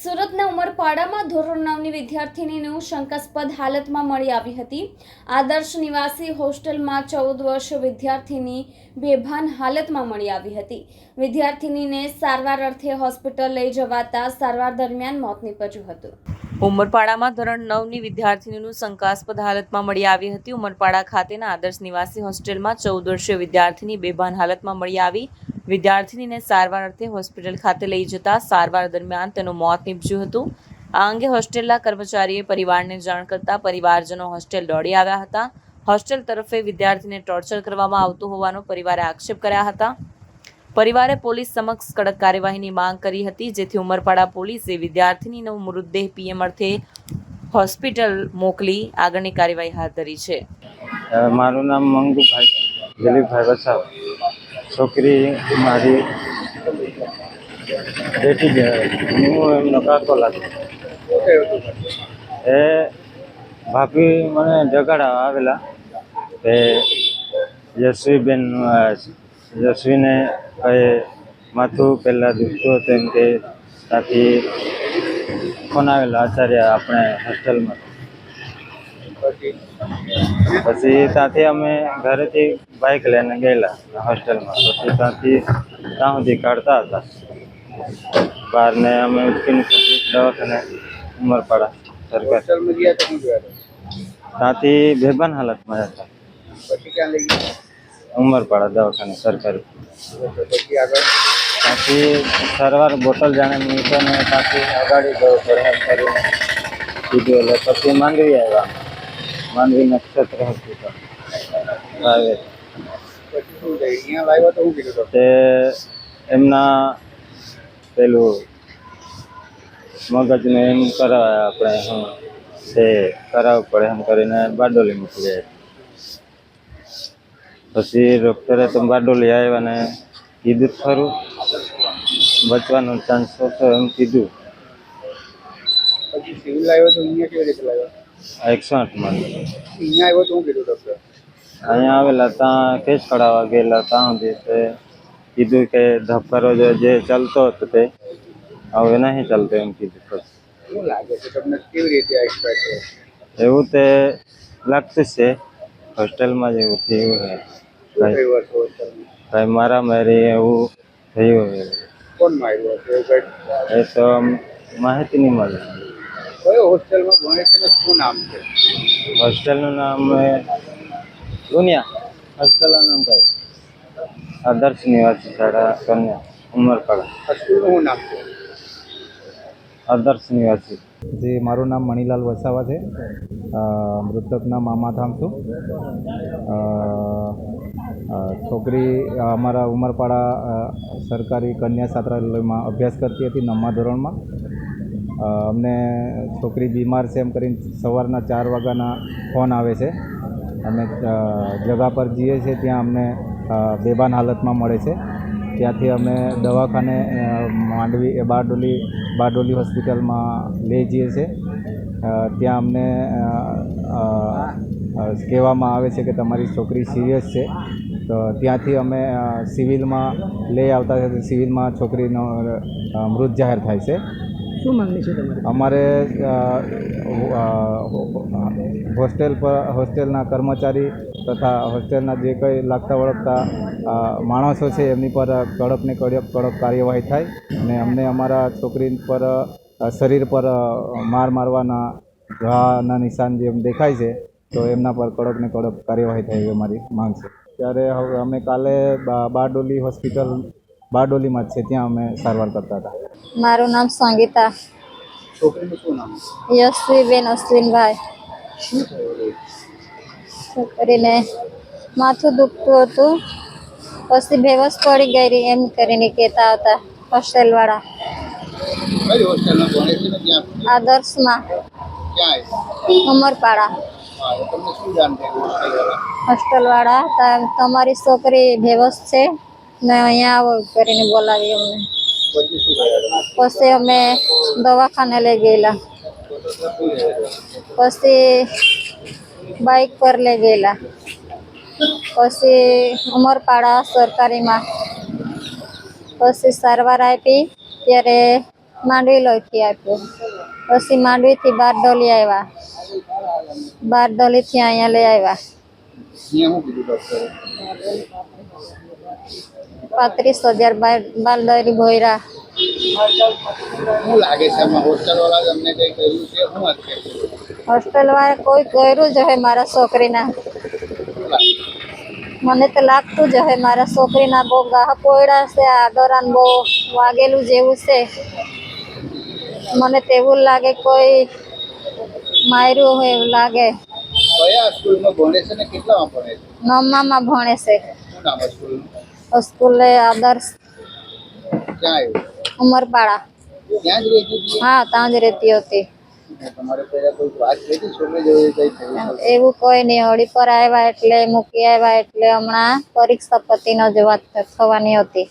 સુરતના ઉમરપાડામાં ધોરણ 9ની વિદ્યાર્થીનીનું શંકાસ્પદ હાલતમાં મળી આવી હતી। આદર્શ નિવાસી હોસ્ટેલમાં 14 વર્ષીય વિદ્યાર્થીની બેભાન હાલતમાં મળી આવી હતી। વિદ્યાર્થીનીને સારવાર અર્થે હોસ્પિટલ લઈ જવાતા સારવાર દરમિયાન મોત નીપજ્યું હતું। ઉમરપાડામાં ધોરણ 9ની વિદ્યાર્થીનીનું શંકાસ્પદ હાલતમાં મળી આવી હતી। ઉમરપાડા ખાતેના આદર્શ નિવાસી હોસ્ટેલમાં 14 વર્ષીય વિદ્યાર્થીની બેભાન હાલતમાં મળી આવી। વિદ્યાર્થીનીને સારવાર અર્થે હોસ્પિટલ ખાતે લઈ જતા સારવાર દરમિયાન તેનું મોત નીપજ્યું હતું। આ અંગે હોસ્ટેલના કર્મચારીએ પરિવારને જાણ કરતા પરિવારજનો હોસ્ટેલ દોડી આવ્યા હતા। હોસ્ટેલ તરફે વિદ્યાર્થીને ટોર્ચર કરવામાં આવતું હોવાનો પરિવારે આક્ષેપ કર્યા હતા। પરિવારે પોલીસ સમક્ષ કડક કાર્યવાહીની માંગ કરી હતી, જેથી ઉમરપાડા પોલીસે વિદ્યાર્થીનીનો મૃતદેહ પીએમ અર્થે હોસ્પિટલ મોકલી આગળની કાર્યવાહી હાથ ધરી છે। મારું નામ મંગુભાઈ દિલીપભાઈ વસાવ। છોકરી મારી બેટી જ હું એમનો કાકો લાગુ। એ ભાભી મને જગાડવા આવેલા કે યશવીને કંઈ માથું પહેલાં દુખતું હતું એમ કે ત્યાંથી ફોન આવેલો આચાર્ય આપણે હોસ્ટેલમાં। પછી ત્યાંથી અમે ઘરેથી બાઇક લઈને ગયેલા હોસ્ટેલમાં। પછી ત્યાંથી ત્યાં સુધી કાઢતા હતા બહારને અમે ઉચકીને દવાખાને ઉમરપાડા સરકાર ત્યાંથી બેભાન હાલતમાં હતા। ઉમરપાડા દવાખાને સરકારી ત્યાંથી સારવાર બોટલ જાણે મૂકો ને ત્યાંથી અગાડી જવું પડે એમ કરીને કીધું। એટલે પછી માંડવી આવ્યા। માંડવી નક્ષત્ર હોસ્પિટલ તે એમના પેલું મગજને એમ કરાવે આપણે હું તે કરાવવું પડે એમ કરીને બારડોલી મૂકી જાય। પછી ડૉક્ટરે તો બારડોલી આવ્યા ને કીધું ખરું બચવાનો ચાન્સ ઓછો એમ કીધું। પછી સિવિલ આવ્યો તો અહીંયા કેવી રીતે લાવ્યો? 108માં અહીંયા આવ્યો તો શું કીધું ડૉક્ટર? અહીંયા આવેલા ત્યાં કેસ કઢાવવા ગયેલા ત્યાં સુધી તે કીધું કે ધબકારો જે ચાલતો હતો તે હવે નહીં ચાલતો એમ કીધું। પછી શું લાગે છે તમને કેવી રીતે એક્સપાયર થયો? એવું તે લાગતું છે હોસ્ટેલમાં જ એવું થયું છે। કંઈ મારામારી એવું થયું છે। કોણ માર્યું હતું? એ તો માહિતી નહીં મળે। કયો હોસ્ટેલમાં ભણે છે ને શું નામ છે? હોસ્ટેલનું નામ દુનિયા હોસ્ટેલનું નામ કઈ આદર્શ નિવાસી શાળા કન્યા ઉમરપાડા। સ્કૂલનું શું નામ છે? આદર્શ નિવાસી। જે મારું નામ મણીલાલ વસાવા છે। મૃતકના મામાધામ છું। છોકરી અમારા ઉમરપાડા સરકારી કન્યા છાત્રાલયમાં અભ્યાસ કરતી હતી 9મા ધોરણમાં। અમને છોકરી બીમાર છે એમ કરીને સવારના 4 વાગ્યાના ફોન આવે છે। અમે જગા પર જઈએ છીએ, ત્યાં અમને બેભાન હાલતમાં મળે છે। ત્યાંથી અમે દવાખાને માંડવી બારડોલી હોસ્પિટલમાં લઈ જઈએ છીએ। ત્યાં અમને કહેવામાં આવે છે કે તમારી છોકરી સિરિયસ છે। તો ત્યાંથી અમે સિવિલમાં લઈ આવતા સિવિલમાં છોકરીનો મૃત જાહેર થાય છે। શું માંગણી છે તમારી? અમારે હોસ્ટેલના કર્મચારી તથા હોસ્ટેલના જે કંઈ લાગતા વળગતા માણસો છે એમની પર કડક કાર્યવાહી થાય અને અમને અમારા છોકરી પર શરીર પર મારવાના ઘાના નિશાન જેમ દેખાય છે તો એમના પર કડકને કડક કાર્યવાહી થાય એવી અમારી માંગ છે। ત્યારે હવે અમે કાલે બારડોલી હોસ્પિટલ બારડોલીમાં જ છે, ત્યાં અમે સારવાર કરતા હતા। મારું નામ સંગીતા। છોકરીનું શું નામ? યશવીબેન અશ્વિનભાઈ। છોકરીને માથું દુખતું હતું, પછી બેવસ પડી ગઈ એમ કરીને કહેતા હતા હોસ્ટેલવાળા। કઈ હોસ્ટેલમાં ભણે છે ને ત્યાં? આદર્શમાં ક્યાં આવ્યું? ઉમરપાડા તમને શું જાણ થઈ હોસ્ટેલવાળા? હોસ્ટેલવાળા તમારી છોકરી બેવસ છે ને અહીંયા આવો કરીને બોલાવી અમને। પછી શું કર્યા? પછી અમે દવાખાને લઈ ગયેલા, પછી બાઇક પર લઈ ગયેલા, પછી ઉમરપાડા સરકારીમાં પછી સારવાર આપી। ત્યારે માંડવી લોહીથી આપ્યું. પછી માંડવીથી બારડોલી આવ્યા. બારડોલીથી અહીંયા લઈ આવ્યા. અહીંયા શું કીધું ડૉક્ટરે? 35,000 બારડોલી ભોયરા. શું લાગે છે આમાં હોસ્ટેલવાળા જ અમને કંઈ કર્યું છે? શું વાત છે? હોસ્ટેલ વાળા કોઈ કર્યું જ હે મારા છોકરીના. શું લાગે? મને તો લાગતું જ હે મારા છોકરીના બહુ ગાહ પોયડા છે. આડોરાન બહુ વાગેલું જેવું છે. મને તેવું લાગે કોઈ માર્યું હોય એવું લાગે. કયા સ્કૂલમાં ભણે છે ને કેટલામાં ભણે છે? 9માં ભણે છે. શું નામ છે સ્કૂલનું? સ્કૂલે આદર્શ ક્યાં આવ્યું? ઉમરપાડા. ત્યાં જ રહેતી હતી? હા, ત્યાં જ રહેતી હતી. તમારે પહેલા કોઈ વાત થઈ હતી છોકરી જોઈ કઈ થયું? એવું કોઈ નહીં. હોળી પર આવ્યા એટલે મૂકી આવ્યા એટલે હમણાં પરીક્ષા પતિનો જ વાત થવાની હતી.